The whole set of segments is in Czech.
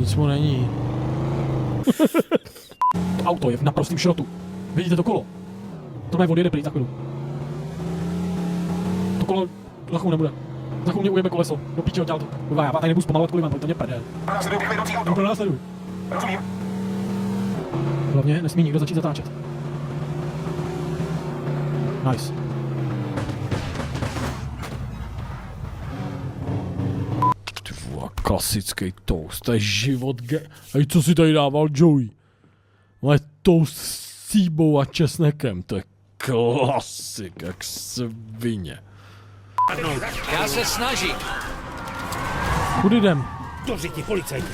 Nic mu není. Auto je v naprostém šrotu. Vidíte to kolo? To mé odjede pryč za chvíli. To kolo za chvíli nebude. Za chvíli mě ujeme koleso. Do píče oddělal to. Kurva, já tady nebudu zpomalovat kvůli vám, protože to mě prdel. Pro následuj. Rozumím. Hlavně nesmí nikdo začít zatáčet. Nice. Ty vole, klasický toast, to je život Hej, co si tady dával Joey? Ale toast s cíbou a česnekem, to je klasik, jak svině. Já se snažím. Kudy jdem? Do řiti, policajti.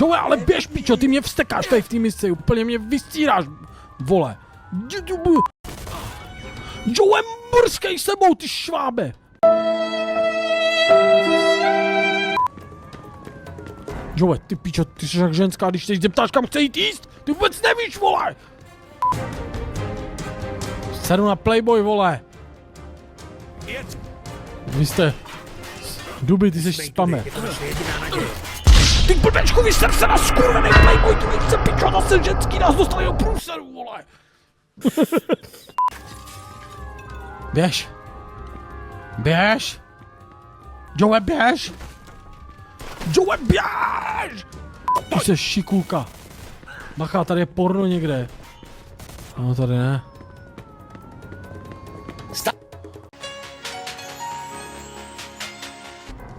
Joey, ale běž, pičo, ty mě vstekáš tady v té misce, úplně mě vystíráš, vole. Joey, brskej sebou, ty švábe. Joey, ty pičo, ty jsi jak ženská, když se jí zeptáš, kam chce jít jíst, ty vůbec nevíš, vole. Sedu na Playboy, vole. Vy jste... Duby, ty jsi spamer. Ty blbečku, vy jste se na skurvenej Playboy, ty víš se pičo, zase ženský nás dostali do průseru, vole. Běž. Běž. Joey, běž. Joey, běž. Ty jsi šikulka. Bacha, tady je porno někde. No, tady ne.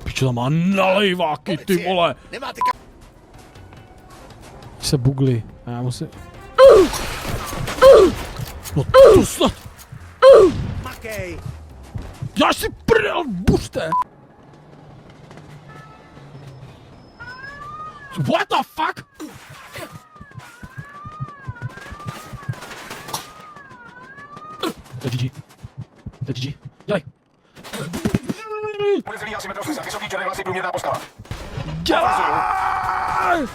Pičo, tam má nalejváky, ty vole. Nemáte Se bugli. Já musím... No to snad... makej. Já si prdel, buřte! What the fuck? To je GG. To je GG. Dělej. Podezřelý asimetrosy, vysoký černé hlasy, průměrná postava. Dělej!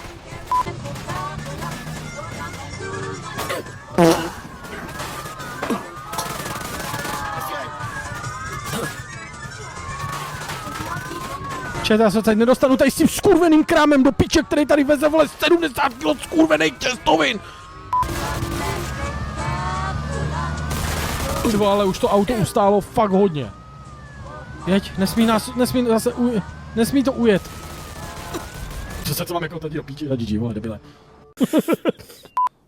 Čet, já se teď nedostanu tady s tím skurveným krámem do piče, který tady veze, vole, 70 kg skurvených těstovin! Tyvo, ale už to auto ustálo fakt hodně. Jeď, nesmí to ujet. Co mám jako tady do píči, radí, vole, debile.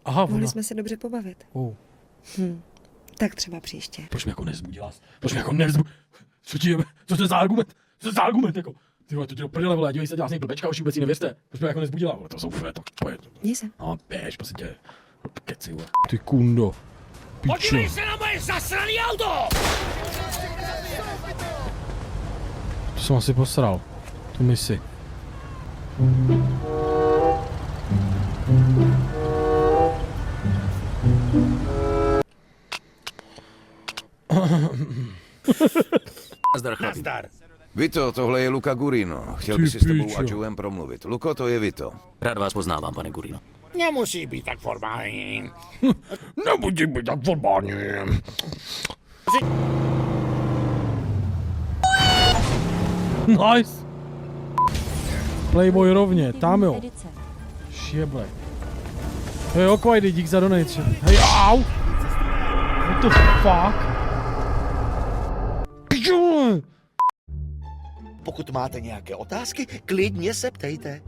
Aha, Mohli jsme se dobře pobavit. Tak třeba příště. Proč mě jako nezbudila? Proč mě jako nevzbudila? Co to je za argument? Co to je za argument, jako? Ty vole, to ti do prdele, vole, dívej se, dělá s ní blbečka, už vůbec jí nevěřte. Proč mě jako nezbudila, vole, to jsou fé, tak to je. Měj se. No, běž, prostě tě. Keci, vole. Ty kundo. Pičo. Podívej se na moje zasraný auto! To jsem asi posral. Tu misi. Nazdar. Vito, tohle je Luca Gurino. Chtěl by si s tebou a Joem promluvit. Luko, to je Vito. Rád vás poznávám, pane Gurino. Nemusí být tak formální. Nebuď být tak formální. Nice. Playboy rovně, tam jo. Šieble. Hej, Okvajdy, dík za donate. Hej, au! What the fuck? Piču! Pokud máte nějaké otázky, klidně se ptejte.